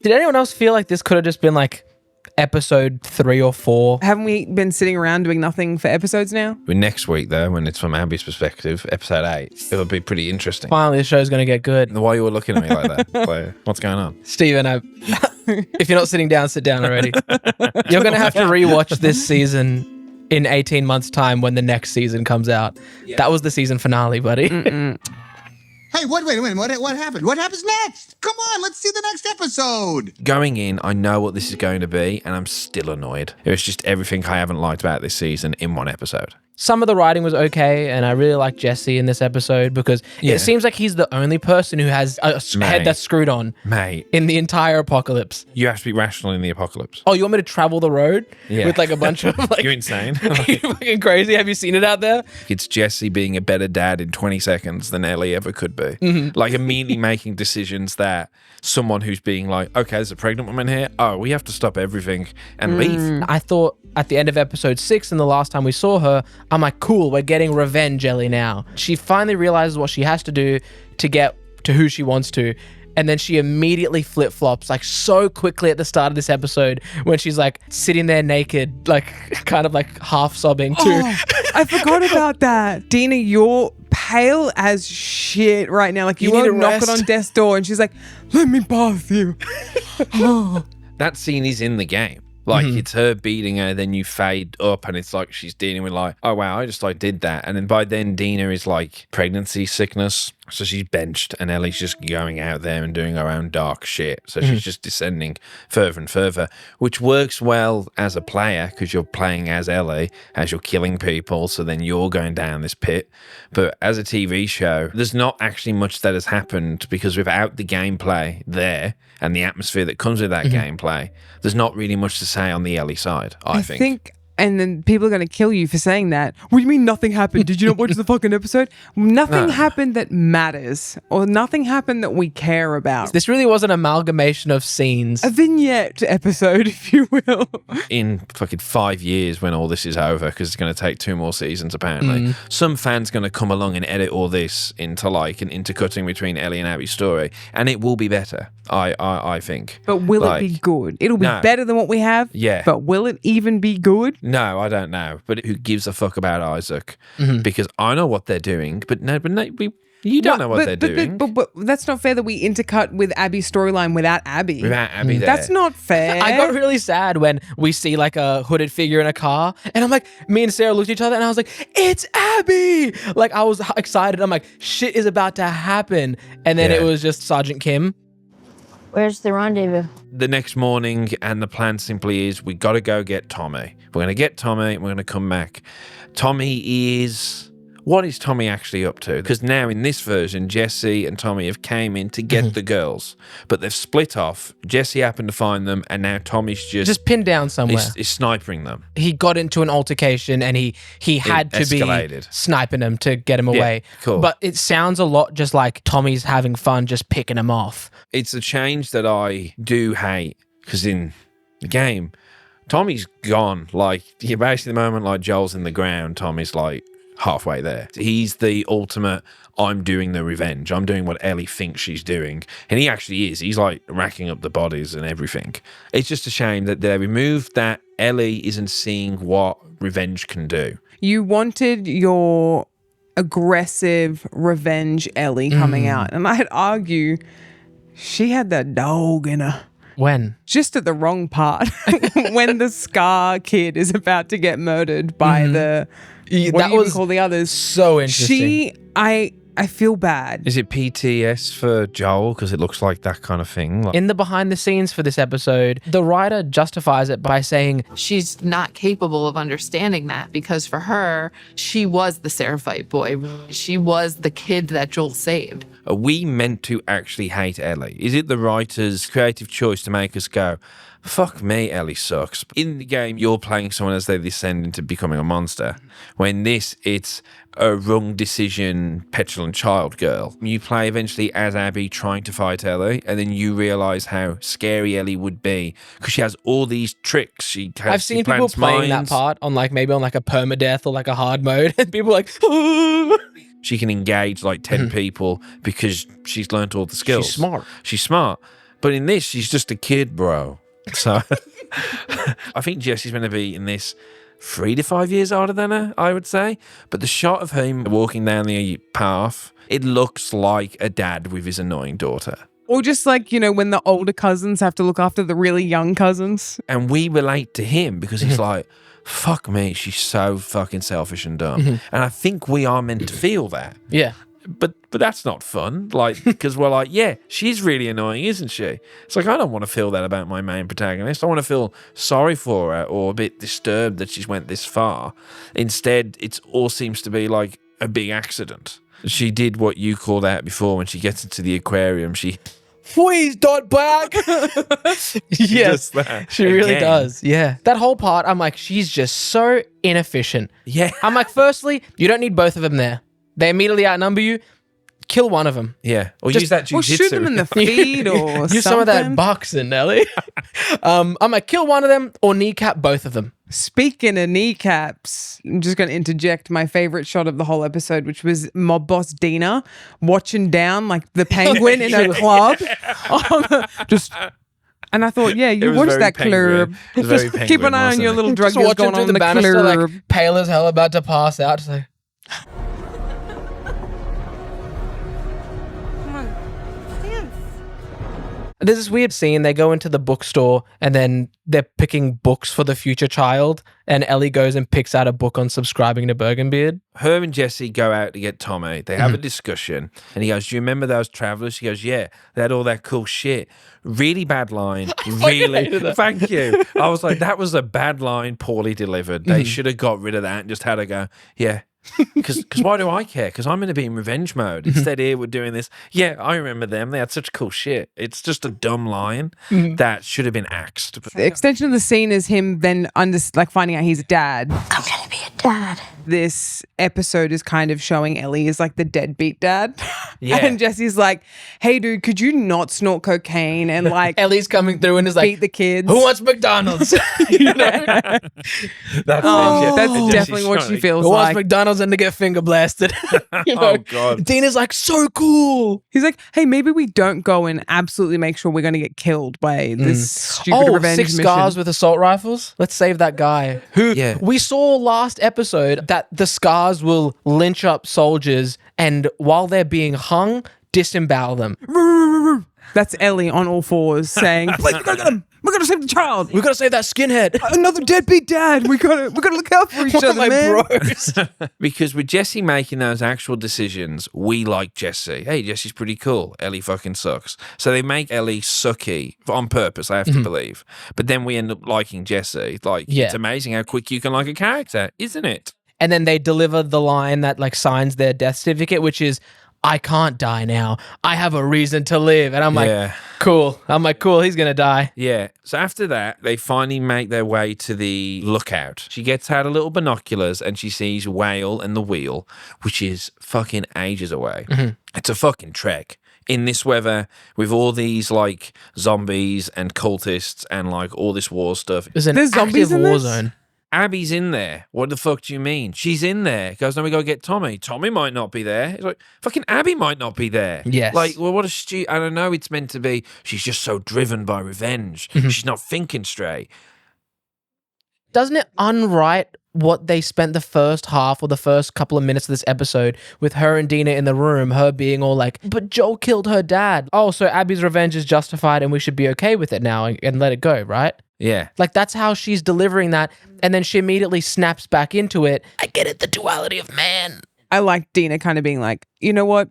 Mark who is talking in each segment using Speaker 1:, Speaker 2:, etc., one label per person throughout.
Speaker 1: Did anyone else feel like this could have just been like episode 3 or 4?
Speaker 2: Haven't we been sitting around doing nothing for episodes now?
Speaker 3: Next week, though, when it's from Abby's perspective, episode 8, it'll be pretty interesting.
Speaker 1: Finally, the show's going to get good.
Speaker 3: Why you were looking at me like that? Like, what's going on?
Speaker 1: Steven, if you're not sitting down, sit down already. You're going to have to rewatch this season in 18 months' time when the next season comes out. Yeah. That was the season finale, buddy.
Speaker 4: Hey, wait a minute. What happened? What happens next? Come on, let's see the next episode.
Speaker 3: Going in, I know what this is going to be, and I'm still annoyed. It was just everything I haven't liked about this season in one episode.
Speaker 1: Some of the writing was okay, and I really like Jesse in this episode because it seems like he's the only person who has a head that's screwed on in the entire apocalypse.
Speaker 3: You have to be rational in the apocalypse.
Speaker 1: Oh, you want me to travel the road with like a bunch of like...
Speaker 3: You're insane.
Speaker 1: Are you fucking crazy? Have you seen it out there?
Speaker 3: It's Jesse being a better dad in 20 seconds than Ellie ever could be. Like immediately making decisions that someone who's being like, okay, there's a pregnant woman here. Oh, we have to stop everything and leave.
Speaker 1: I thought at the end of episode 6 and the last time we saw her, I'm like, cool, we're getting revenge Ellie now. She finally realizes what she has to do to get to who she wants to. And then she immediately flip-flops like so quickly at the start of this episode when she's like sitting there naked, like kind of like half sobbing too.
Speaker 2: Oh, I forgot about that. Dina, you're pale as shit right now. Like you were knocking on death's door and she's like, let me bath you.
Speaker 3: That scene is in the game. Like it's her beating her, then you fade up and it's like she's dealing with like, oh wow, I just like did that. And then by then Dina is like pregnancy sickness. So she's benched and Ellie's just going out there and doing her own dark shit. So she's just descending further and further, which works well as a player because you're playing as Ellie, as you're killing people. So then you're going down this pit. But as a TV show, there's not actually much that has happened because without the gameplay there and the atmosphere that comes with that gameplay, there's not really much to say on the Ellie side, I think.
Speaker 2: And then people are going to kill you for saying that. What do you mean nothing happened? Did you not watch the fucking episode? Nothing happened that matters or nothing happened that we care about.
Speaker 1: This really was an amalgamation of scenes.
Speaker 2: A vignette episode, if you will.
Speaker 3: In fucking 5 years when all this is over, because it's going to take 2 more seasons apparently, some fan's going to come along and edit all this into like an intercutting between Ellie and Abby's story, and it will be better, I think.
Speaker 2: But will it be good? It'll be better than what we have?
Speaker 3: Yeah.
Speaker 2: But will it even be good?
Speaker 3: No, I don't know. But who gives a fuck about Isaac? Because I know what they're doing, but you don't know what they're doing.
Speaker 2: But that's not fair that we intercut with Abby's storyline without Abby.
Speaker 3: Without Abby there.
Speaker 2: That's not fair.
Speaker 1: I got really sad when we see like a hooded figure in a car and I'm like, me and Sarah looked at each other and I was like, it's Abby! Like I was excited. I'm like, shit is about to happen. And then it was just Sergeant Kim.
Speaker 5: Where's the rendezvous?
Speaker 3: The next morning, and the plan simply is we got to go get Tommy. We're going to get Tommy and we're going to come back. Tommy is... What is Tommy actually up to? Because now in this version, Jesse and Tommy have came in to get the girls, but they've split off. Jesse happened to find them, and now Tommy's just
Speaker 1: pinned down somewhere.
Speaker 3: Is sniping them.
Speaker 1: He got into an altercation, and he had to be sniping them to get him away.
Speaker 3: Cool.
Speaker 1: But it sounds a lot just like Tommy's having fun, just picking him off.
Speaker 3: It's a change that I do hate, because in the game, Tommy's gone. Like, basically the moment like Joel's in the ground, Tommy's like halfway there. He's the ultimate, I'm doing the revenge. I'm doing what Ellie thinks she's doing. And he actually is. He's like racking up the bodies and everything. It's just a shame that they removed that Ellie isn't seeing what revenge can do.
Speaker 2: You wanted your aggressive revenge Ellie coming out. And I'd argue she had that dog in her.
Speaker 1: When?
Speaker 2: Just at the wrong part. When the Scar kid is about to get murdered by the... What do you call the others?
Speaker 1: So interesting.
Speaker 2: I feel bad.
Speaker 3: Is it PTS for Joel? Because it looks like that kind of thing. Like,
Speaker 1: in the behind the scenes for this episode, the writer justifies it by saying
Speaker 6: she's not capable of understanding that because for her, she was the Seraphite boy. She was the kid that Joel saved.
Speaker 3: Are we meant to actually hate Ellie? Is it the writer's creative choice to make us go, fuck me, Ellie sucks? In the game, you're playing someone as they descend into becoming a monster. When this, it's a wrong decision, petulant child girl. You play eventually as Abby trying to fight Ellie, and then you realise how scary Ellie would be because she has all these tricks.
Speaker 1: I've seen people playing that part on maybe on a permadeath or a hard mode, and people are like, oh.
Speaker 3: She can engage 10 people because she's learnt all the skills.
Speaker 1: She's smart.
Speaker 3: She's smart. But in this, she's just a kid, bro. So I think Jesse's going to be in this 3 to 5 years older than her, I would say. But the shot of him walking down the path, it looks like a dad with his annoying daughter.
Speaker 2: Or just like, you know, when the older cousins have to look after the really young cousins.
Speaker 3: And we relate to him because he's like, fuck me, she's so fucking selfish and dumb. And I think we are meant to feel that.
Speaker 1: Yeah.
Speaker 3: But that's not fun. Like, because we're like, yeah, she's really annoying, isn't she? It's like, I don't want to feel that about my main protagonist. I want to feel sorry for her or a bit disturbed that she's went this far. Instead, it all seems to be like a big accident. She did what you called out before when she gets into the aquarium. She...
Speaker 1: Please don't back. Yes, she really does. Yeah. That whole part, I'm like, she's just so inefficient.
Speaker 3: Yeah.
Speaker 1: I'm like, firstly, you don't need both of them there. They immediately outnumber you. Kill one of them.
Speaker 3: Yeah. Or
Speaker 1: Just-
Speaker 3: use that jujitsu.
Speaker 2: Or shoot them in the feet or
Speaker 1: Use some of that
Speaker 2: something.
Speaker 1: boxing, Ellie. I'm like, kill one of them or kneecap both of them.
Speaker 2: Speaking of kneecaps, I'm just going to interject my favorite shot of the whole episode, which was mob boss Dina watching down like the penguin in a club. Just, and I thought, yeah, you
Speaker 3: was
Speaker 2: watch
Speaker 3: very
Speaker 2: that
Speaker 3: penguin.
Speaker 2: club.
Speaker 3: It was very
Speaker 2: Just keep
Speaker 3: penguin,
Speaker 2: an eye on
Speaker 3: wasn't
Speaker 2: your
Speaker 3: it?
Speaker 2: little drug
Speaker 1: Just
Speaker 2: deals
Speaker 1: watching
Speaker 2: going
Speaker 1: through
Speaker 2: on in
Speaker 1: the
Speaker 2: the
Speaker 1: banister,
Speaker 2: club.
Speaker 1: like pale as hell, about to pass out. Just like, there's this weird scene. They go into the bookstore and then they're picking books for the future child. And Ellie goes and picks out a book on subscribing to Bergenbeard.
Speaker 3: Her and Jesse go out to get Tommy. They have a discussion. And he goes, do you remember those travelers? She goes, yeah, they had all that cool shit. Really bad line. Really. Thank you. I was like, that was a bad line, poorly delivered. They should have got rid of that and just had her go, yeah. Because why do I care? Because I'm going to be in revenge mode. Instead here we're doing this. Yeah, I remember them. They had such cool shit. It's just a dumb line that should have been axed.
Speaker 2: The extension of the scene is him then finding out he's a dad.
Speaker 5: I'm gonna be a dad.
Speaker 2: This episode is kind of showing Ellie as like the deadbeat dad.
Speaker 3: Yeah.
Speaker 2: And Jesse's like, hey dude, could you not snort cocaine and like
Speaker 1: Ellie's coming through and is like,
Speaker 2: beat the kids?
Speaker 1: who wants McDonald's? You know?
Speaker 3: That's
Speaker 2: That's definitely what she feels
Speaker 1: Who wants
Speaker 2: like.
Speaker 1: McDonald's and to get finger blasted? You know?
Speaker 3: Oh, God.
Speaker 1: Dina's like, so cool.
Speaker 2: He's like, hey, maybe we don't go and absolutely make sure we're going to get killed by this stupid revenge
Speaker 1: 6
Speaker 2: mission.
Speaker 1: scars with assault rifles. Let's save that guy. Who we saw last episode that the scars will lynch up soldiers and while they're being hung, disembowel them.
Speaker 2: That's Ellie on all fours saying, please, we gotta get him. We gotta save the child.
Speaker 1: We gotta save that skinhead.
Speaker 2: Another deadbeat dad. We gotta look out for each other,
Speaker 1: My
Speaker 2: man.
Speaker 1: bros.
Speaker 3: Because with Jesse making those actual decisions, we like Jesse. Hey, Jesse's pretty cool. Ellie fucking sucks. So they make Ellie sucky on purpose, I have to believe. But then we end up liking Jesse. Like, it's amazing how quick you can like a character, isn't it?
Speaker 1: And then they deliver the line that like signs their death certificate, which is, I can't die now. I have a reason to live. And I'm like, cool. I'm like, cool, he's going to die.
Speaker 3: Yeah. So after that, they finally make their way to the lookout. She gets out a little binoculars and she sees Whale and the Wheel, which is fucking ages away. It's a fucking trek. In this weather, with all these like zombies and cultists and like all this war stuff.
Speaker 1: There's an
Speaker 2: There's zombies
Speaker 1: active
Speaker 2: in
Speaker 1: war
Speaker 2: this?
Speaker 1: zone.
Speaker 3: Abby's in there. What the fuck do you mean? She's in there. Goes, no, we gotta get Tommy. Tommy might not be there. It's like, fucking Abby might not be there.
Speaker 1: Yes.
Speaker 3: Like, well, what a stupid. I don't know. It's meant to be. She's just so driven by revenge. She's not thinking straight.
Speaker 1: Doesn't it unwrite what they spent the first half or the first couple of minutes of this episode with her and Dina in the room, her being all like, but Joel killed her dad. Oh, so Abby's revenge is justified and we should be okay with it now and let it go, right?
Speaker 3: Yeah.
Speaker 1: Like, that's how she's delivering that. And then she immediately snaps back into it. I get it, the duality of man.
Speaker 2: I like Dina kind of being like, you know what?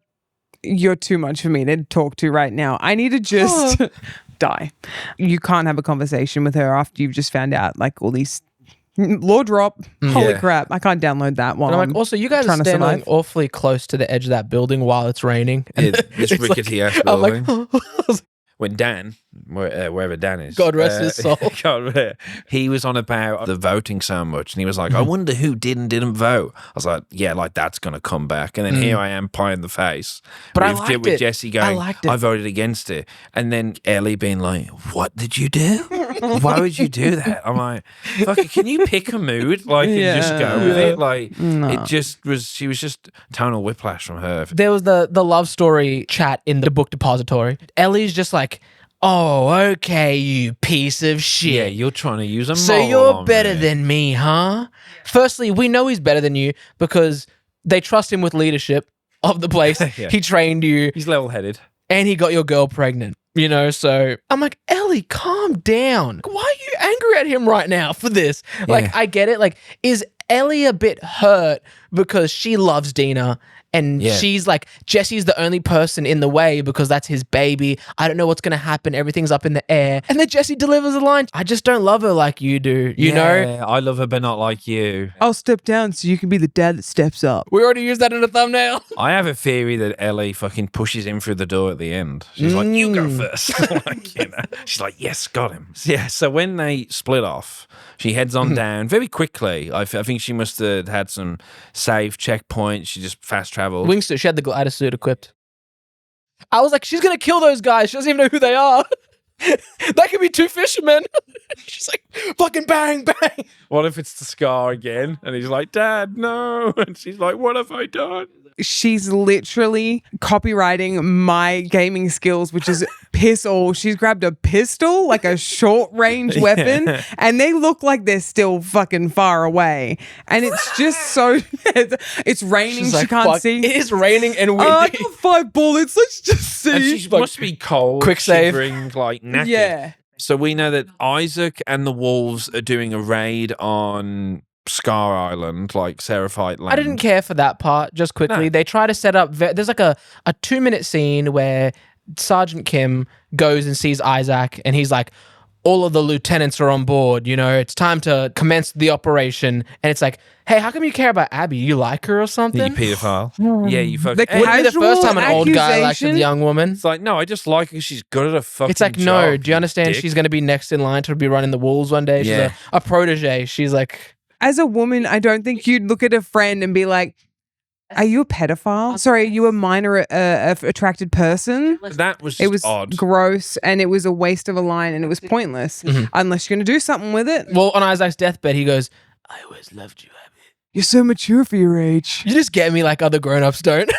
Speaker 2: You're too much for me to talk to right now. I need to just die. You can't have a conversation with her after you've just found out like all these law drop. Holy crap. I can't download that one.
Speaker 1: And I'm like, also, you guys are
Speaker 2: trying to
Speaker 1: standing
Speaker 2: survive.
Speaker 1: awfully close to the edge of that building while it's raining. And
Speaker 3: This
Speaker 1: it's
Speaker 3: rickety ass
Speaker 1: I'm like,
Speaker 3: building. When Dan, wherever Dan is,
Speaker 1: God rest his soul.
Speaker 3: He was on about the voting so much, and he was like, "I wonder who did and didn't vote." I was like, "Yeah, like that's gonna come back." And then here I am, pie in the face.
Speaker 1: But I
Speaker 3: with,
Speaker 1: liked
Speaker 3: with
Speaker 1: it.
Speaker 3: Jesse
Speaker 1: I
Speaker 3: going,
Speaker 1: liked it.
Speaker 3: "I voted against it," and then Ellie being like, "What did you do? Why would you do that?" I'm like, "Fuck it, can you pick a mood, like, and just go with it?" Like, it just was. She was just tonal whiplash from her.
Speaker 1: There was the love story chat in the book depository. Ellie's just like, Oh, okay, you piece of shit.
Speaker 3: Yeah, you're trying to use a
Speaker 1: So
Speaker 3: moral
Speaker 1: you're
Speaker 3: on
Speaker 1: better
Speaker 3: me.
Speaker 1: than me, huh? Firstly, we know he's better than you because they trust him with leadership of the place.
Speaker 3: Yeah.
Speaker 1: He trained you
Speaker 3: He's level-headed.
Speaker 1: and he got your girl pregnant, you know? So I'm like, Ellie, calm down. Why are you angry at him right now for this? Like,
Speaker 3: Yeah.
Speaker 1: I get it. Like, is Ellie a bit hurt because she loves Dina and
Speaker 3: Yeah.
Speaker 1: she's like, Jesse's the only person in the way because that's his baby. I don't know what's going to happen. Everything's up in the air. And then Jesse delivers a line. I just don't love her like you do, you know?
Speaker 3: Yeah, I love her, but not like you.
Speaker 2: I'll step down so you can be the dad that steps up.
Speaker 1: We already used that in the thumbnail.
Speaker 3: I have a theory that Ellie fucking pushes him through the door at the end. She's like, you go first. Like, you know. She's like, yes, got him. Yeah, so when they split off, she heads on down very quickly. I think she must have had some save checkpoints. She just fast traveled.
Speaker 1: Wingsuit. She had the glider suit equipped. I was like, she's going to kill those guys. She doesn't even know who they are. That could be two fishermen. She's like, fucking bang, bang.
Speaker 3: What if it's the Scar again? And he's like, Dad, no. And she's like, what have I done?
Speaker 2: She's literally copywriting my gaming skills, which is piss all. She's grabbed a pistol, like a short range weapon, and they look like they're still fucking far away. And it's just so, it's raining.
Speaker 1: She's
Speaker 2: She
Speaker 1: like,
Speaker 2: can't
Speaker 1: fuck,
Speaker 2: see.
Speaker 1: It is raining and windy.
Speaker 2: I got 5 bullets. Let's just
Speaker 3: And
Speaker 2: see.
Speaker 3: she must be cold,
Speaker 1: quick save.
Speaker 3: shivering, like knackered.
Speaker 2: Yeah.
Speaker 3: So we know that Isaac and the Wolves are doing a raid on Scar Island, like Seraphite land.
Speaker 1: I didn't care for that part. Just quickly,
Speaker 3: No.
Speaker 1: they try to set up. There's like a 2-minute scene where Sergeant Kim goes and sees Isaac, and he's like, "All of the lieutenants are on board. You know, it's time to commence the operation." And it's like, "Hey, how come you care about Abby? You like her or something?"
Speaker 3: You paedophile. Yeah, you fucking.
Speaker 2: The
Speaker 1: Wouldn't be the first time an old guy likes a
Speaker 2: accusation?
Speaker 1: young woman.
Speaker 3: It's like, no, I just like her. She's good at a fucking
Speaker 1: It's like,
Speaker 3: job,
Speaker 1: no, do you understand?
Speaker 3: dick.
Speaker 1: She's going to be next in line to be running the Wolves one day. She's
Speaker 3: Yeah.
Speaker 1: a protege. She's like,
Speaker 2: As a woman, I don't think you'd look at a friend and be like, are you a pedophile? Sorry, are you a minor attracted person?
Speaker 3: That was just
Speaker 2: It was
Speaker 3: odd.
Speaker 2: gross and it was a waste of a line and it was pointless unless you're going to do something with it.
Speaker 1: well, on Isaac's deathbed, he goes, "I always loved you, Abby."
Speaker 2: You're so mature for your age.
Speaker 1: You just get me like other grown-ups don't.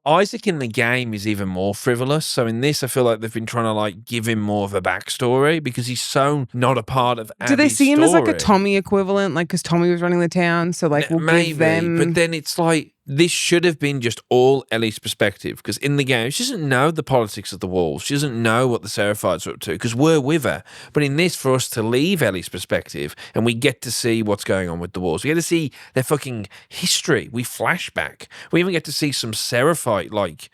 Speaker 3: Isaac in the game is even more frivolous. So in this, I feel like they've been trying to like give him more of a backstory because he's so not a part of.
Speaker 2: Do they
Speaker 3: Abby's
Speaker 2: see him as like a
Speaker 3: story.
Speaker 2: Tommy equivalent? Like, because Tommy was running the town, so like we'll
Speaker 3: Maybe,
Speaker 2: give them.
Speaker 3: but then it's like this should have been just all Ellie's perspective because in the game she doesn't know the politics of the Wolves. She doesn't know what the Seraphites are up to because we're with her. But in this, for us to leave Ellie's perspective and we get to see what's going on with the Wolves, we get to see their fucking history. We flashback. We even get to see some Seraphite like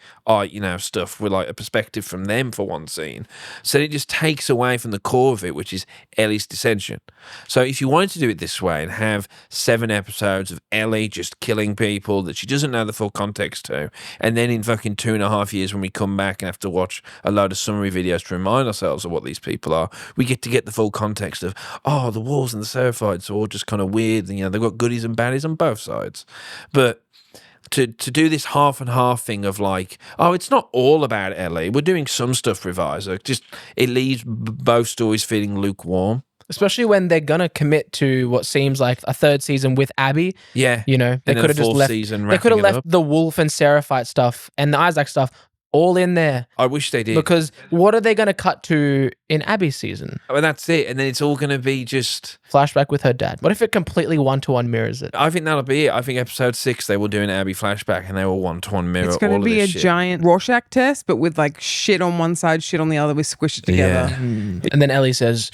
Speaker 3: stuff with like a perspective from them for one scene. So it just takes away from the core of it, which is Ellie's dissension. So if you wanted to do it this way and have 7 episodes of Ellie just killing people that she doesn't know the full context to, and then in fucking 2.5 years when we come back and have to watch a load of summary videos to remind ourselves of what these people are, we get to get the full context of, oh, the Wolves and the Seraphites are all just kind of weird, and they've got goodies and baddies on both sides. But to do this half and half thing of like, oh, it's not all about Ellie. We're doing some stuff with Isaac. Just it leaves both stories feeling lukewarm.
Speaker 1: Especially when they're gonna commit to what seems like a 3rd season with Abby.
Speaker 3: Yeah,
Speaker 1: You know, they
Speaker 3: And then
Speaker 1: could have
Speaker 3: a
Speaker 1: just
Speaker 3: 4th
Speaker 1: left.
Speaker 3: season
Speaker 1: They could have
Speaker 3: wrapping it
Speaker 1: left
Speaker 3: up.
Speaker 1: the Wolf and Seraphite stuff and the Isaac stuff all in there
Speaker 3: I wish they did.
Speaker 1: because what are they gonna cut to in Abby's season?
Speaker 3: Well, that's it. And then it's all going to be just.
Speaker 1: Flashback with her dad. What if it completely 1-to-1 mirrors it?
Speaker 3: I think that'll be it. I think episode 6 they will do an Abby flashback and they will 1-to-1 mirror.
Speaker 2: It's going
Speaker 3: all
Speaker 2: to
Speaker 3: of
Speaker 2: be a
Speaker 3: this shit.
Speaker 2: giant Rorschach test, but with like shit on one side, shit on the other. We squish it together.
Speaker 3: Yeah.
Speaker 1: And then Ellie says,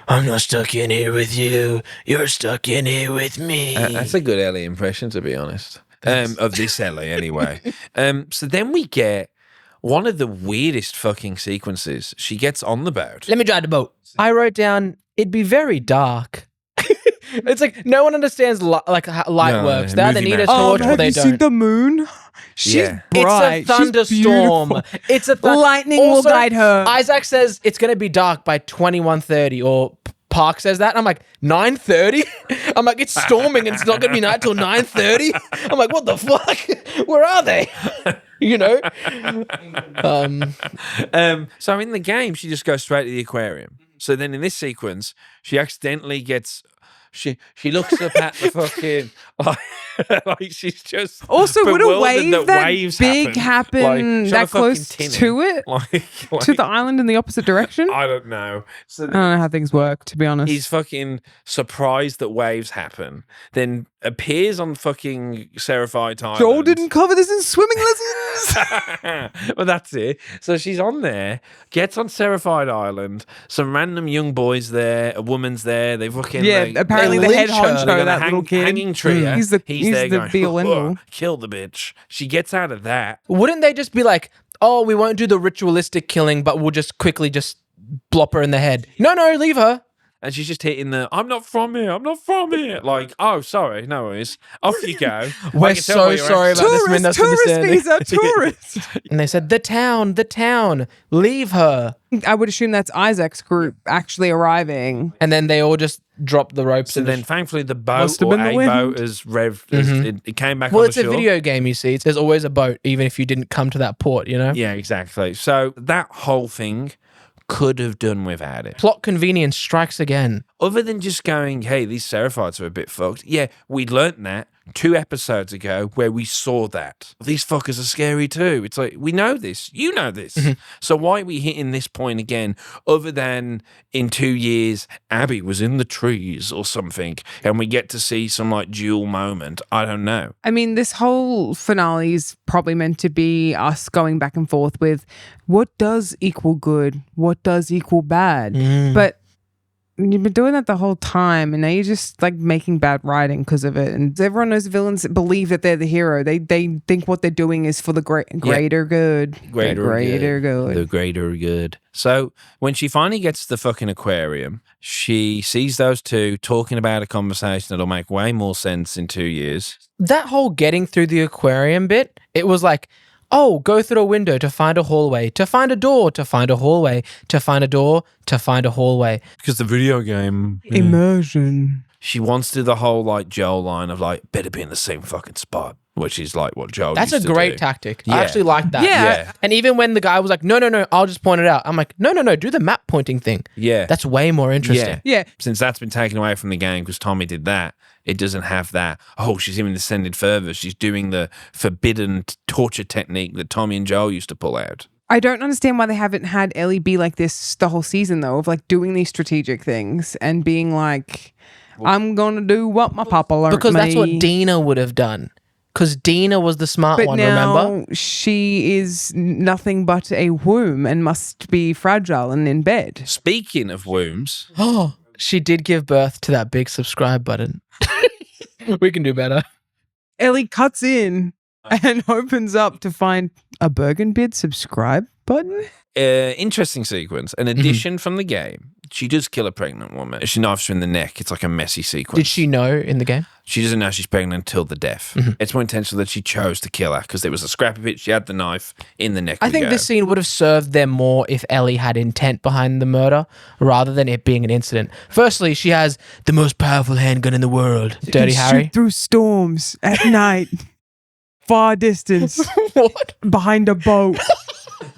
Speaker 1: "I'm not stuck in here with you. You're stuck in here with me."
Speaker 3: That's a good Ellie impression, to be honest. Of this Ellie, anyway. So then we get one of the weirdest fucking sequences. She gets on the boat.
Speaker 1: Let me drive the boat. I wrote down, it'd be very dark. It's like no one understands how light
Speaker 3: No,
Speaker 1: works.
Speaker 3: no,
Speaker 1: They either
Speaker 3: movie
Speaker 1: need a
Speaker 3: magic.
Speaker 1: torch or
Speaker 2: have
Speaker 1: they
Speaker 2: you seen
Speaker 1: don't.
Speaker 2: the moon? She's
Speaker 3: Yeah.
Speaker 2: bright.
Speaker 1: It's a thunderstorm.
Speaker 2: She's beautiful.
Speaker 1: It's a
Speaker 2: Lightning will guide her.
Speaker 1: Isaac says it's going to be dark by 21:30, or Park says that. I'm like, 9:30? I'm like, it's storming and it's not going to be night till 9:30? I'm like, what the fuck? Where are they? You know?
Speaker 3: So in the game, she just goes straight to the aquarium. So then in this sequence, she accidentally gets She looks up at the fucking like she's just
Speaker 2: Also, would a
Speaker 3: bewildered
Speaker 2: wave that
Speaker 3: waves
Speaker 2: big happen
Speaker 3: Like,
Speaker 2: that
Speaker 3: shut a fucking
Speaker 2: close
Speaker 3: tin
Speaker 2: to
Speaker 3: in.
Speaker 2: it?
Speaker 3: Like,
Speaker 2: To the island in the opposite direction?
Speaker 3: I don't know. So
Speaker 2: I don't know how things work, to be honest.
Speaker 3: he's fucking surprised that waves happen, then appears on fucking Seraphite Island.
Speaker 2: Joel didn't cover this in swimming lessons.
Speaker 3: Well, that's it. So she's on there, gets on Seraphite Island. Some random young boys there, a woman's there. They fucking
Speaker 2: apparently
Speaker 1: they
Speaker 2: the head
Speaker 1: lynch her.
Speaker 2: honcho,
Speaker 3: They got
Speaker 2: that
Speaker 3: a
Speaker 2: little kid.
Speaker 3: hanging tree.
Speaker 2: He's the
Speaker 3: there going,
Speaker 2: be-all end-all.
Speaker 3: kill the bitch. She gets out of that.
Speaker 1: Wouldn't they just be like, oh, we won't do the ritualistic killing, but we'll just quickly just blop her in the head? No, leave her.
Speaker 3: And she's just hitting I'm not from here. I'm not from here. Like, oh, sorry. No worries. Off you go.
Speaker 1: We're
Speaker 3: I can tell by
Speaker 1: so
Speaker 3: your
Speaker 1: sorry
Speaker 3: accent.
Speaker 1: about this
Speaker 2: Tourist
Speaker 1: misunderstanding.
Speaker 2: visa, tourist.
Speaker 1: And they said, the town, leave her.
Speaker 2: I would assume that's Isaac's group actually arriving.
Speaker 1: And then they all just dropped the ropes.
Speaker 3: So
Speaker 1: and
Speaker 3: then, thankfully, the boat
Speaker 2: Must have
Speaker 3: or
Speaker 2: been the
Speaker 3: a
Speaker 2: wind.
Speaker 3: boat is revved. It came back
Speaker 1: well,
Speaker 3: on
Speaker 1: it's
Speaker 3: the
Speaker 1: a
Speaker 3: shore.
Speaker 1: video game, you see. There's always a boat, even if you didn't come to that port, you know?
Speaker 3: Yeah, exactly. So that whole thing could have done without it.
Speaker 1: Plot convenience strikes again.
Speaker 3: Other than just going, hey, these Seraphites are a bit fucked. Yeah, we learnt that 2 episodes ago where we saw that. These fuckers are scary too. It's like, we know this. You know this. So why are we hitting this point again other than in 2 years, Abby was in the trees or something and we get to see some like dual moment? I don't know.
Speaker 2: I mean, this whole finale is probably meant to be us going back and forth with what does equal good, what does equal bad. But you've been doing that the whole time, and now you're just like making bad writing because of it. And everyone knows villains believe that they're the hero. They think what they're doing is for the greater good.
Speaker 3: Greater
Speaker 2: good.
Speaker 3: The greater good. So when she finally gets to the fucking aquarium, she sees those two talking about a conversation that'll make way more sense in 2 years.
Speaker 1: That whole getting through the aquarium bit, it was like, oh, go through a window to find a hallway, to find a door, to find a hallway, to find a door, to find a hallway.
Speaker 3: Because the video game...
Speaker 2: Immersion.
Speaker 3: She wants to do the whole like Joel line of like, better be in the same fucking spot, which is like what Joel
Speaker 1: That's a
Speaker 3: used to
Speaker 1: great
Speaker 3: do.
Speaker 1: tactic.
Speaker 3: Yeah.
Speaker 1: I actually like that.
Speaker 2: Yeah.
Speaker 1: And even when the guy was like, no, I'll just point it out. I'm like, no, do the map pointing thing.
Speaker 3: Yeah.
Speaker 1: That's way more interesting.
Speaker 2: Yeah.
Speaker 3: Since that's been taken away from the game because Tommy did that, it doesn't have that, oh, she's even descended further. She's doing the forbidden torture technique that Tommy and Joel used to pull out.
Speaker 2: I don't understand why they haven't had Ellie be like this the whole season, though, of like doing these strategic things and being like, I'm going to do what my papa learned
Speaker 1: Because that's what
Speaker 2: me.
Speaker 1: Dina would have done. Because Dina was the smart
Speaker 2: But
Speaker 1: one,
Speaker 2: now
Speaker 1: remember?
Speaker 2: she is nothing but a womb and must be fragile and in bed.
Speaker 3: Speaking of wombs,
Speaker 1: Oh, she did give birth to that big subscribe button. We can do better.
Speaker 2: Ellie cuts in and opens up to find a Bergenbid subscribe button.
Speaker 3: interesting sequence. An addition from the game. She does kill a pregnant woman. She knifes her in the neck. It's like a messy sequence.
Speaker 1: Did she know in the game?
Speaker 3: She doesn't know she's pregnant until the death. It's more intentional that she chose to kill her because there was a scrap of it. She had the knife in the neck.
Speaker 1: I think this scene would have served them more if Ellie had intent behind the murder rather than it being an incident. Firstly, she has the most powerful handgun in the world. Dirty Harry.
Speaker 2: Shoot through storms at night, far distance,
Speaker 1: What?
Speaker 2: behind a boat.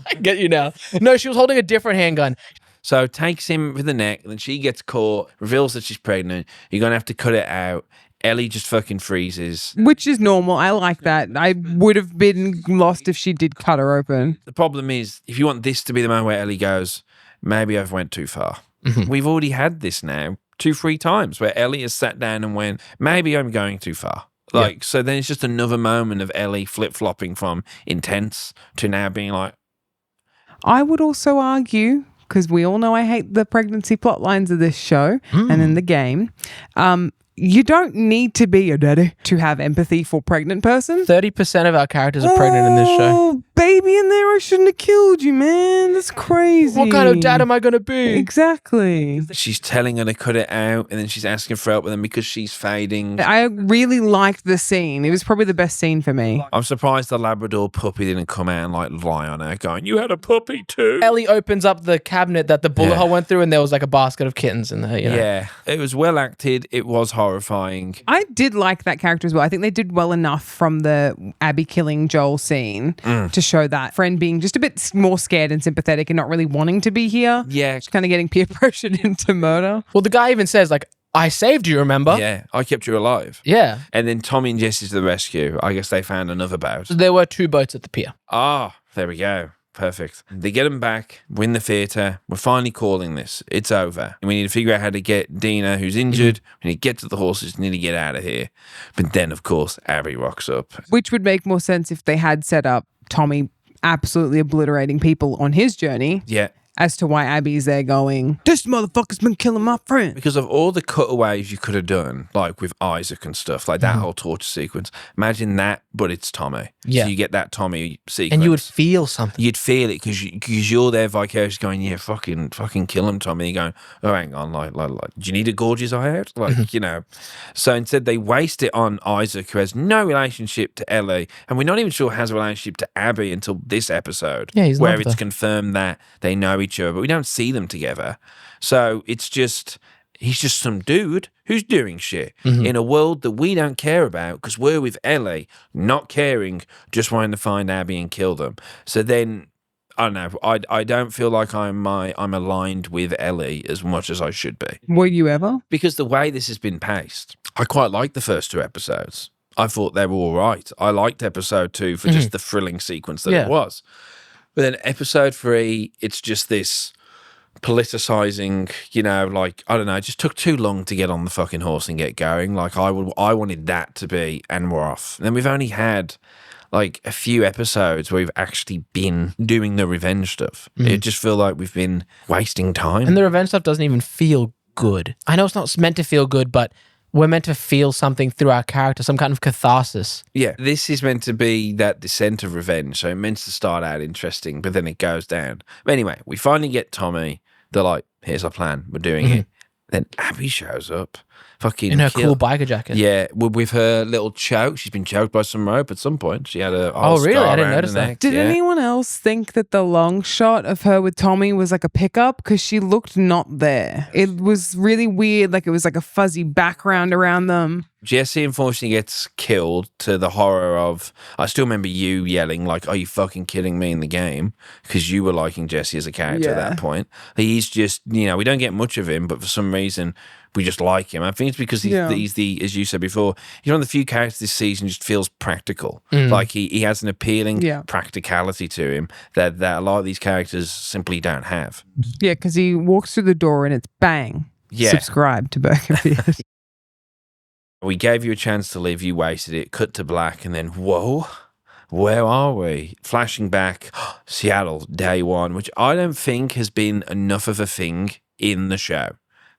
Speaker 1: I get you now. No, she was holding a different handgun.
Speaker 3: So takes him with the neck, and then she gets caught, reveals that she's pregnant. You're going to have to cut it out. Ellie just fucking freezes.
Speaker 2: Which is normal. I like that. I would have been lost if she did cut her open.
Speaker 3: The problem is, if you want this to be the moment where Ellie goes, maybe I've went too far. We've already had this now 2-3 times where Ellie has sat down and went, maybe I'm going too far. Like, so then it's just another moment of Ellie flip-flopping from intense to now being like,
Speaker 2: I would also argue, because we all know I hate the pregnancy plot lines of this show and in the game, you don't need to be a daddy to have empathy for a pregnant person.
Speaker 1: 30% of our characters are pregnant in this show.
Speaker 2: Oh, baby in there, I shouldn't have killed you, man. That's crazy.
Speaker 1: What kind of dad am I going to be?
Speaker 2: Exactly.
Speaker 3: she's telling her to cut it out, and then she's asking for help with them because she's fading.
Speaker 2: I really liked the scene. It was probably the best scene for me.
Speaker 3: I'm surprised the Labrador puppy didn't come out and like lie on her going, you had a puppy too?
Speaker 1: Ellie opens up the cabinet that the bullet hole went through and there was like a basket of kittens in there, you know?
Speaker 3: Yeah, it was well acted. It was horrifying.
Speaker 2: I did like that character as well. I think they did well enough from the Abby killing Joel scene to show that friend being just a bit more scared and sympathetic and not really wanting to be here.
Speaker 3: Yeah.
Speaker 2: Just kind of getting peer pressured into murder.
Speaker 1: Well, the guy even says, like, I saved you, remember?
Speaker 3: Yeah, I kept you alive.
Speaker 1: Yeah.
Speaker 3: And then Tommy and Jesse to the rescue. I guess they found another boat.
Speaker 1: So there were 2 boats at the pier.
Speaker 3: Ah, there we go. Perfect. They get him back. We're in the theatre. We're finally calling this. It's over. And we need to figure out how to get Dina, who's injured. We need to get to the horses. We need to get out of here. But then, of course, Abby rocks up.
Speaker 2: Which would make more sense if they had set up Tommy absolutely obliterating people on his journey
Speaker 3: Yeah.
Speaker 2: as to why Abby's there going, this motherfucker's been killing my friend.
Speaker 3: Because of all the cutaways you could have done, like with Isaac and stuff, like that whole torture sequence. Imagine that, but it's Tommy.
Speaker 1: Yeah.
Speaker 3: So you get that Tommy sequence.
Speaker 1: And you would feel something.
Speaker 3: You'd feel it because you're there vicariously going, yeah, fucking kill him, Tommy. You're going, oh, hang on, like, do you need to gorge his eye out? Like, you know. So instead they waste it on Isaac, who has no relationship to Ellie, and we're not even sure has a relationship to Abby until this episode.
Speaker 1: Yeah, he's
Speaker 3: where
Speaker 1: loved
Speaker 3: it's
Speaker 1: her.
Speaker 3: confirmed that they know each other, but we don't see them together. So it's just, he's just some dude who's doing shit in a world that we don't care about because we're with Ellie, not caring, just wanting to find Abby and kill them. So then, I don't know, I don't feel like I'm aligned with Ellie as much as I should be.
Speaker 2: Were you ever?
Speaker 3: Because the way this has been paced, I quite like the first 2 episodes. I thought they were all right. I liked episode 2 for just the thrilling sequence that it was. But then episode 3, it's just this politicizing, you know, like, I don't know, it just took too long to get on the fucking horse and get going. Like, I wanted that to be, and we're off. And then we've only had like a few episodes where we've actually been doing the revenge stuff. It just feel like we've been wasting time.
Speaker 1: And the revenge stuff doesn't even feel good. I know it's not meant to feel good, but we're meant to feel something through our character, some kind of catharsis.
Speaker 3: Yeah, this is meant to be that descent of revenge. So it meant to start out interesting, but then it goes down. But anyway, we finally get Tommy. They're like, here's our plan. We're doing it. Then Abby shows up. Fucking
Speaker 1: In her cool biker jacket.
Speaker 3: Yeah, with her little choke. She's been choked by some rope at some point. She had a
Speaker 1: Oh, really? I didn't notice that.
Speaker 2: Did anyone else think that the long shot of her with Tommy was like a pickup? Because she looked not there. It was really weird. Like it was like a fuzzy background around them.
Speaker 3: Jesse unfortunately gets killed, to the horror of, I still remember you yelling like, are you fucking kidding me in the game? Because you were liking Jesse as a character at
Speaker 2: Yeah.
Speaker 3: that point. He's just, you know, we don't get much of him, but for some reason we just like him. I think it's because he's the, as you said before, he's one of the few characters this season just feels practical. Like he has an appealing practicality to him that a lot of these characters simply don't have.
Speaker 2: Yeah, because he walks through the door and it's bang.
Speaker 3: Yeah.
Speaker 2: Subscribe to Burger Beers.
Speaker 3: We gave you a chance to live, you wasted it, cut to black, and then, whoa, where are we? Flashing back, Seattle, day 1, which I don't think has been enough of a thing in the show.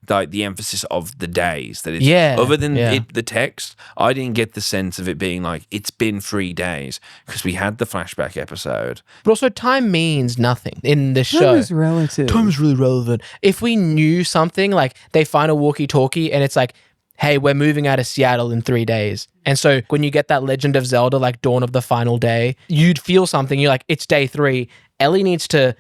Speaker 3: Like the emphasis of the days that it's, other than the text, I didn't get the sense of it being like, it's been 3 days, because we had the flashback episode.
Speaker 1: But also, time means nothing in this show.
Speaker 2: Time is relative.
Speaker 1: Time is really relevant. If we knew something, like they find a walkie-talkie and it's like, hey, we're moving out of Seattle in 3 days. And so when you get that Legend of Zelda, like Dawn of the Final Day, you'd feel something. You're like, it's day 3. Ellie needs to,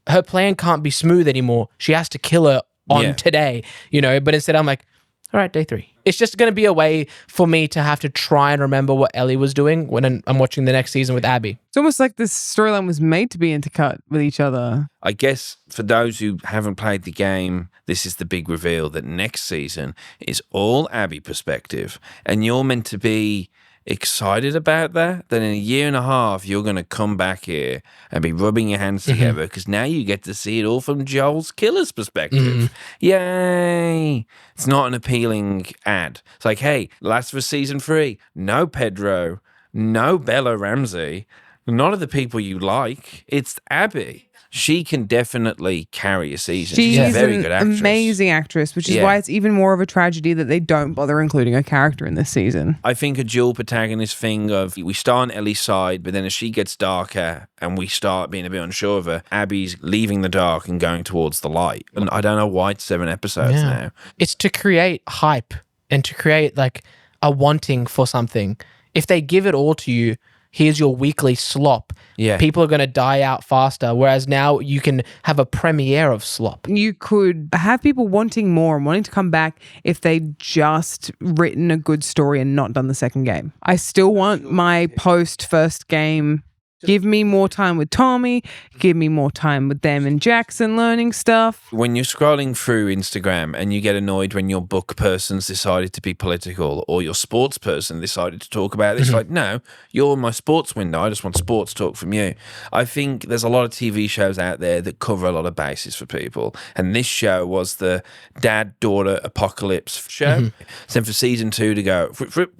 Speaker 1: her plan can't be smooth anymore. She has to kill her on today, you know? But instead I'm like, all right, day 3. It's just going to be a way for me to have to try and remember what Ellie was doing when I'm watching the next season with Abby.
Speaker 2: It's almost like this storyline was made to be intercut with each other.
Speaker 3: I guess for those who haven't played the game, this is the big reveal that next season is all Abby perspective. And you're meant to be excited about that, that in a year and a half, you're going to come back here and be rubbing your hands together because now you get to see it all from Joel's killer's perspective. Yay! It's not an appealing ad. It's like, hey, Last of Us Season 3, no Pedro, no Bella Ramsey, none of the people you like. It's Abby. She can definitely carry a season. She's a very good actress.
Speaker 2: Amazing actress, which is why it's even more of a tragedy that they don't bother including a character in this season.
Speaker 3: I think a dual protagonist thing of we start on Ellie's side, but then as she gets darker and we start being a bit unsure of her, Abby's leaving the dark and going towards the light. And I don't know why it's 7 episodes now.
Speaker 1: It's to create hype and to create like a wanting for something. If they give it all to you, here's your weekly slop.
Speaker 3: Yeah.
Speaker 1: People are going to die out faster, whereas now you can have a premiere of slop.
Speaker 2: You could have people wanting more and wanting to come back if they just written a good story and not done the second game. I still want my post-first game Give me more time with Tommy. Give me more time with them and Jackson learning stuff.
Speaker 3: When you're scrolling through Instagram and you get annoyed when your book person's decided to be political or your sports person decided to talk about this, like, no, you're my sports window. I just want sports talk from you. I think there's a lot of TV shows out there that cover a lot of bases for people. And this show was the dad-daughter apocalypse show. So for season 2 to go,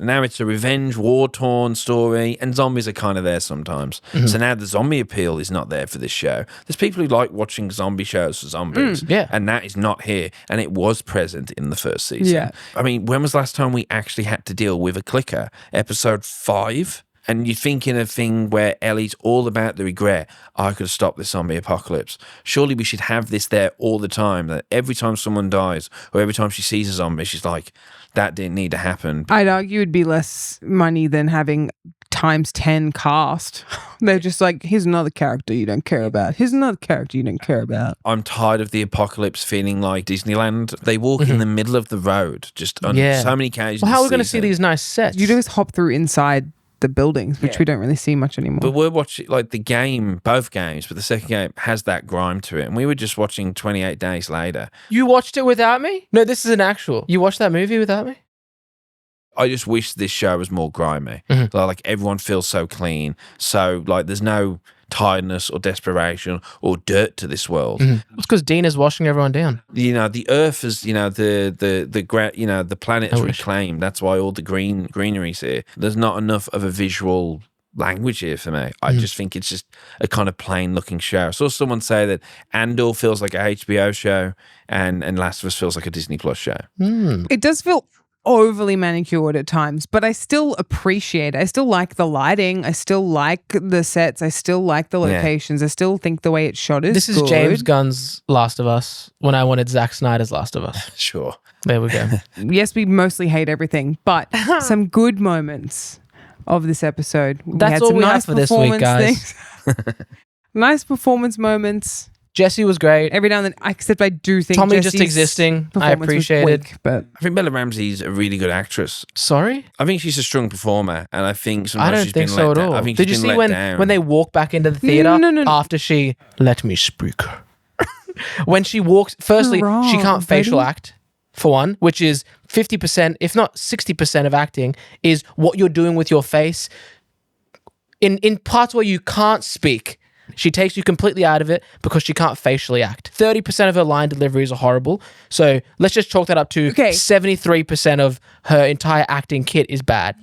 Speaker 3: now it's a revenge, war-torn story, and zombies are kind of there sometimes. So now the zombie appeal is not there for this show. There's people who like watching zombie shows for zombies.
Speaker 1: yeah.
Speaker 3: And that is not here. And it was present in the first season.
Speaker 2: Yeah.
Speaker 3: I mean, when was the last time we actually had to deal with a clicker? Episode 5? And you're thinking a thing where Ellie's all about the regret. I could have stopped this zombie apocalypse. Surely we should have this there all the time, that every time someone dies or every time she sees a zombie, she's like, that didn't need to happen.
Speaker 2: I'd argue it'd be less money than having times 10 cast. They're just like, here's another character you don't care about. Here's another character you don't care about.
Speaker 3: I'm tired of the apocalypse feeling like Disneyland. They walk in the middle of the road, just on so many occasions.
Speaker 1: Well, how are we going to see these nice sets?
Speaker 2: You just hop through inside the buildings, which we don't really see much anymore.
Speaker 3: But we're watching, like, the game, both games, but the second game has that grime to it. And we were just watching 28 Days Later.
Speaker 1: You watched it without me? No, this is an actual. You watched that movie without me?
Speaker 3: I just wish this show was more grimy. Like, everyone feels so clean. So, like, there's no tiredness or desperation or dirt to this world.
Speaker 1: It's because Dean is washing everyone down.
Speaker 3: You know, the earth is, you know, the planet is reclaimed. That's why all the greenery's here. There's not enough of a visual language here for me. I just think it's just a kind of plain looking show. I saw someone say that Andor feels like a HBO show and Last of Us feels like a Disney Plus show.
Speaker 2: It does feel overly manicured at times, but I still appreciate it. I still like the lighting. I still like the sets. I still like the locations. I still think the way it's shot is
Speaker 1: This is
Speaker 2: good.
Speaker 1: James Gunn's Last of Us when I wanted Zack Snyder's Last of Us.
Speaker 3: Sure.
Speaker 1: There we go.
Speaker 2: Yes, we mostly hate everything, but some good moments of this episode.
Speaker 1: That's all we have for this week, guys.
Speaker 2: Nice performance moments.
Speaker 1: Jesse was great.
Speaker 2: Every now and then, except I do think
Speaker 1: Tommy
Speaker 2: Jesse's
Speaker 1: just existing. I
Speaker 2: performance was
Speaker 1: appreciate it.
Speaker 2: weak, but
Speaker 3: I think Bella Ramsey's a really good actress.
Speaker 1: Sorry?
Speaker 3: I think she's a strong performer, and I think sometimes
Speaker 1: I don't
Speaker 3: she's
Speaker 1: think
Speaker 3: been
Speaker 1: so
Speaker 3: let
Speaker 1: at
Speaker 3: down.
Speaker 1: all.
Speaker 3: I think
Speaker 1: Did you
Speaker 3: she's
Speaker 1: see
Speaker 3: been let down.
Speaker 1: when they walk back into the theater
Speaker 2: No.
Speaker 1: after she let me speak? When she walks, firstly,
Speaker 2: You're
Speaker 1: she
Speaker 2: wrong,
Speaker 1: can't facial
Speaker 2: buddy.
Speaker 1: act, for one, which is 50%, if not 60% of acting, is what you're doing with your face. In parts where you can't speak, she takes you completely out of it because she can't facially act. 30% of her line deliveries are horrible. So let's just chalk that up to 73% of her entire acting kit is bad.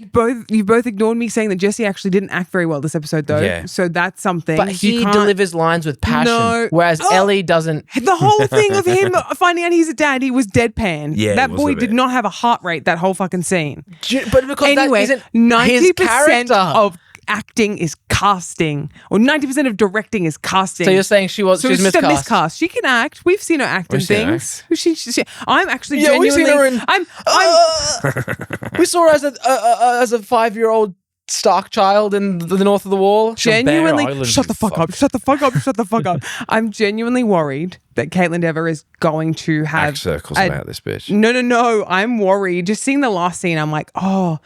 Speaker 2: you both ignored me saying that Jesse actually didn't act very well this episode, though.
Speaker 3: Yeah.
Speaker 2: So that's something.
Speaker 1: But he delivers lines with passion,
Speaker 2: No.
Speaker 1: whereas Ellie doesn't.
Speaker 2: The whole thing of him finding out he's a dad, he was deadpan.
Speaker 3: Yeah,
Speaker 2: that
Speaker 3: it was
Speaker 2: boy
Speaker 3: a
Speaker 2: did
Speaker 3: bit.
Speaker 2: not have a heart rate that whole fucking scene.
Speaker 1: But because
Speaker 2: Anyway,
Speaker 1: that isn't
Speaker 2: 90%
Speaker 1: his character.
Speaker 2: of acting is casting, or 90% of directing is casting.
Speaker 1: So you're saying she's
Speaker 2: it's just
Speaker 1: miscast?
Speaker 2: a miscast. She can act. We've seen her act in
Speaker 3: We've seen her
Speaker 2: things. I'm actually
Speaker 1: Yeah, we've
Speaker 2: genuinely.
Speaker 1: seen her in. We saw her as a 5-year-old Stark child in the north of the wall.
Speaker 2: Genuinely,
Speaker 3: Bear Island,
Speaker 2: shut the
Speaker 3: you
Speaker 2: fuck
Speaker 3: fuck.
Speaker 2: up, shut the fuck up, shut the fuck up. I'm genuinely worried that Caitlin Dever is going to have
Speaker 3: Act circles
Speaker 2: a-
Speaker 3: about this bitch.
Speaker 2: No. I'm worried. Just seeing the last scene, I'm like, oh,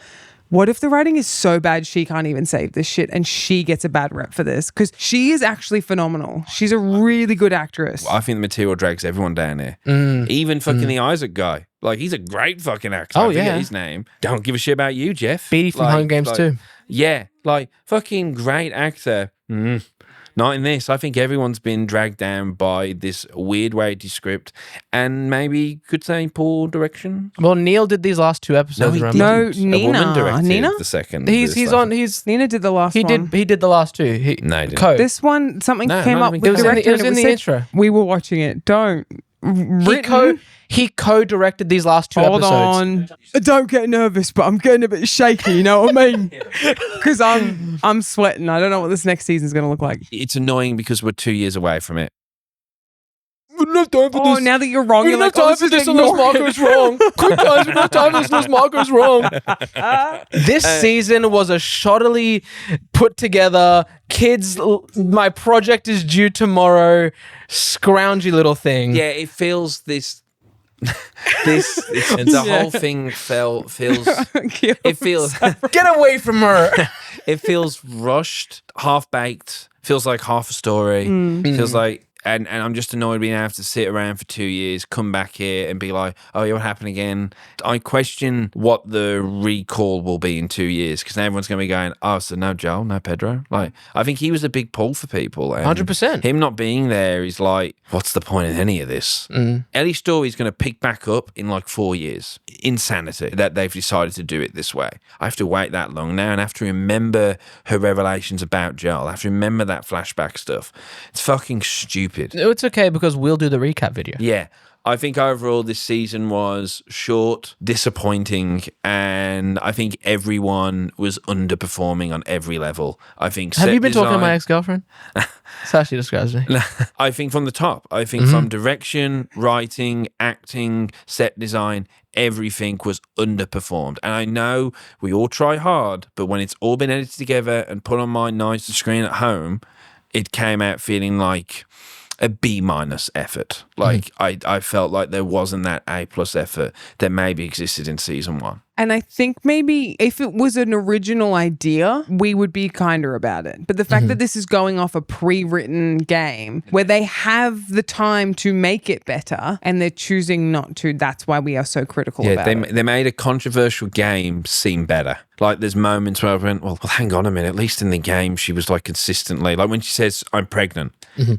Speaker 2: what if the writing is so bad she can't even save this shit and she gets a bad rep for this? Because she is actually phenomenal. She's a really good actress.
Speaker 3: I think the material drags everyone down here. Even fucking the Isaac guy. Like, he's a great fucking actor.
Speaker 1: Oh,
Speaker 3: I forget
Speaker 1: yeah.
Speaker 3: his name. Don't give a shit about you, Jeff.
Speaker 1: Beatty from Hunger Games too.
Speaker 3: Yeah, like, fucking great actor. Not in this. I think everyone's been dragged down by this weird weighty script and maybe could say poor direction.
Speaker 1: Well, Neil did these last 2 episodes. remember?
Speaker 2: No,
Speaker 3: A
Speaker 2: Nina.
Speaker 3: woman directed
Speaker 2: Nina?
Speaker 3: the second.
Speaker 1: He's
Speaker 3: this
Speaker 1: on.
Speaker 3: last-
Speaker 1: He's
Speaker 2: Nina did the last one.
Speaker 1: He did the last 2.
Speaker 3: No, he didn't.
Speaker 1: Code.
Speaker 2: This one, something
Speaker 3: No,
Speaker 2: came
Speaker 3: not
Speaker 2: up
Speaker 3: even
Speaker 2: with the
Speaker 3: code.
Speaker 2: director.
Speaker 1: It was
Speaker 2: and
Speaker 1: in the
Speaker 2: said-
Speaker 1: intro.
Speaker 2: We were watching it. Don't.
Speaker 1: He co-directed these last 2
Speaker 2: Hold
Speaker 1: episodes.
Speaker 2: on. I don't get nervous, but I'm getting a bit shaky. You know what I mean? Because I'm sweating. I don't know what this next season's going to look like.
Speaker 3: It's annoying because we're 2 years away from it.
Speaker 1: We don't have time for
Speaker 2: Oh,
Speaker 1: this.
Speaker 2: now that you're wrong,
Speaker 1: We
Speaker 2: you're
Speaker 1: don't
Speaker 2: like,
Speaker 1: have
Speaker 2: oh,
Speaker 1: time for this unless Marco's wrong. Quick, guys, we don't have time for this unless Marco's wrong. This season was a shoddily put together, kids, my project is due tomorrow, scroungy little thing.
Speaker 3: Yeah, it feels this. The whole thing feels it feels
Speaker 1: Get away from her.
Speaker 3: it feels rushed, half baked. Feels like half a story. Feels like. And I'm just annoyed being able to sit around for 2 years, come back here and be like, oh, yeah, what happened again? I question what the recall will be in 2 years because everyone's going to be going, oh, so no Joel, no Pedro. Like, I think he was a big pull for people.
Speaker 1: 100%.
Speaker 3: Him not being there is like, what's the point in any of this? Ellie's story is going to pick back up in like 4 years. Insanity that they've decided to do it this way. I have to wait that long now and I have to remember her revelations about Joel. I have to remember that flashback stuff. It's fucking stupid.
Speaker 1: It's okay because we'll do the recap video.
Speaker 3: Yeah. I think overall this season was short, disappointing, and I think everyone was underperforming on every level. I think
Speaker 1: Have you been talking to my ex-girlfriend? That's how she describes me.
Speaker 3: I think from the top. I think from direction, writing, acting, set design, everything was underperformed. And I know we all try hard, but when it's all been edited together and put on my nice screen at home, it came out feeling like a B- effort. Like I felt like there wasn't that A+ effort that maybe existed in season 1.
Speaker 2: And I think maybe if it was an original idea, we would be kinder about it. But the fact that this is going off a pre-written game where they have the time to make it better and they're choosing not to, that's why we are so critical about it.
Speaker 3: They made a controversial game seem better. Like there's moments where I went, well, hang on a minute. At least in the game, she was like consistently, like when she says, I'm pregnant,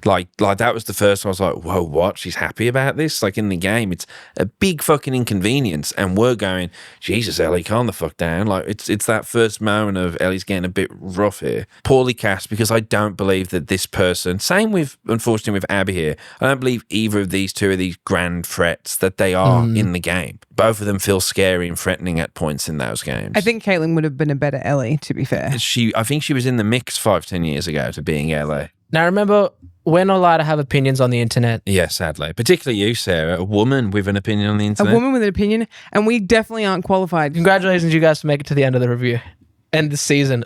Speaker 3: like that was the first one I was like, whoa, what? She's happy about this? Like in the game, it's a big fucking inconvenience. And we're going, Jesus, Ellie, calm the fuck down. Like it's that first moment of Ellie's getting a bit rough here. Poorly cast because I don't believe that this person, same with, unfortunately with Abby here, I don't believe either of these two are these grand threats that they are in the game. Both of them feel scary and threatening at points in those games.
Speaker 2: I think Caitlin would have been a better Ellie, to be fair.
Speaker 3: I think she was in the mix 5-10 years ago to being Ellie.
Speaker 1: Now remember, we're not allowed to have opinions on the internet.
Speaker 3: Yeah, sadly. Particularly you, Sarah, a woman with an opinion on the internet.
Speaker 2: A woman with an opinion, and we definitely aren't qualified.
Speaker 1: Congratulations, you guys, to make it to the end of the review. End the season.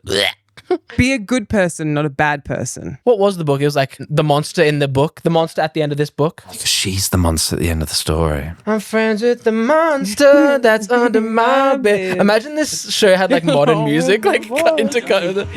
Speaker 2: Be a good person, not a bad person.
Speaker 1: What was the book? It was like the monster in the book. The monster at the end of this book.
Speaker 3: She's the monster at the end of the story.
Speaker 1: I'm friends with the monster that's under my bed. Imagine this show had like modern music, like cut into cut with it.